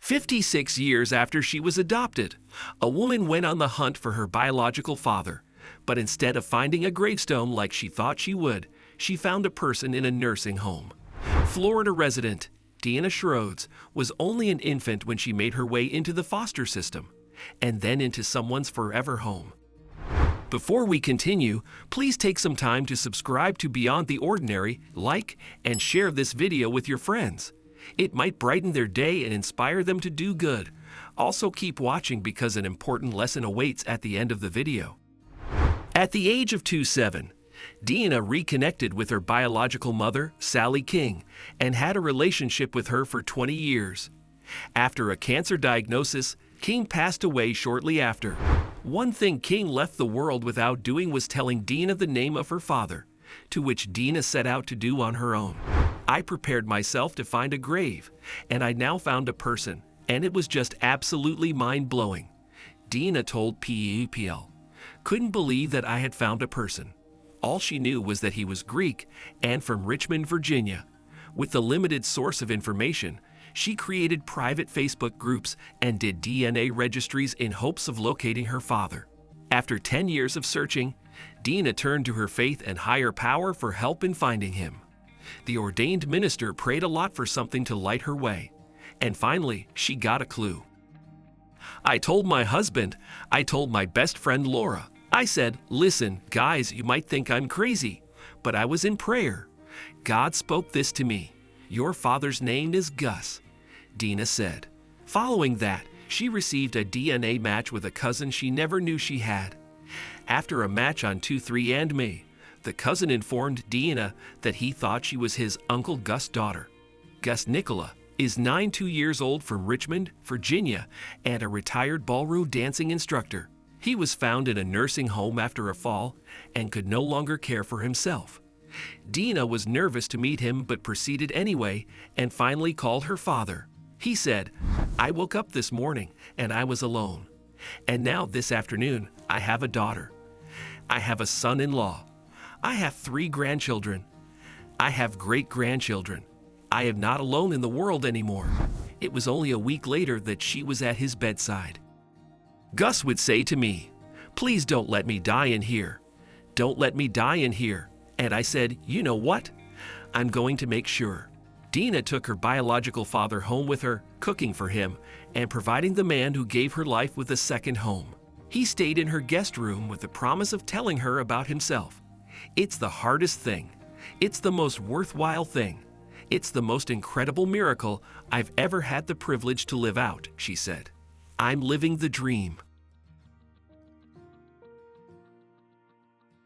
56 years after she was adopted, a woman went on the hunt for her biological father, but instead of finding a gravestone like she thought she would, she found a person in a nursing home. Florida resident Deanna Schroeds was only an infant when she made her way into the foster system, and then into someone's forever home. Before we continue, please take some time to subscribe to Beyond the Ordinary, like, and share this video with your friends. It might brighten their day and inspire them to do good. Also keep watching because an important lesson awaits at the end of the video. At the age of 27, Deanna reconnected with her biological mother, Sally King, and had a relationship with her for 20 years. After a cancer diagnosis, King passed away shortly after. One thing King left the world without doing was telling Deanna the name of her father, to which Deanna set out to do on her own. I prepared myself to find a grave, and I now found a person, and it was just absolutely mind-blowing. Deanna told PEPL. Couldn't believe that I had found a person. All she knew was that he was Greek and from Richmond, Virginia. With the limited source of information, she created private Facebook groups and did DNA registries in hopes of locating her father. After 10 years of searching, Deanna turned to her faith and higher power for help in finding him. The ordained minister prayed a lot for something to light her way, and finally, she got a clue. I told my husband, I told my best friend Laura. I said, listen, guys, you might think I'm crazy, but I was in prayer. God spoke this to me. Your father's name is Gus, Deanna said. Following that, she received a DNA match with a cousin she never knew she had. After a match on 23andMe, the cousin informed Deanna that he thought she was his Uncle Gus' daughter. Gus Nicola is 92 years old from Richmond, Virginia, and a retired ballroom dancing instructor. He was found in a nursing home after a fall and could no longer care for himself. Deanna was nervous to meet him but proceeded anyway and finally called her father. He said, I woke up this morning and I was alone. And now this afternoon, I have a daughter. I have a son-in-law. I have 3 grandchildren. I have great-grandchildren. I am not alone in the world anymore. It was only a week later that she was at his bedside. Gus would say to me, please don't let me die in here. Don't let me die in here. And I said, you know what? I'm going to make sure. Deanna took her biological father home with her, cooking for him, and providing the man who gave her life with a second home. He stayed in her guest room with the promise of telling her about himself. It's the hardest thing. It's the most worthwhile thing. It's the most incredible miracle I've ever had the privilege to live out, she said. I'm living the dream.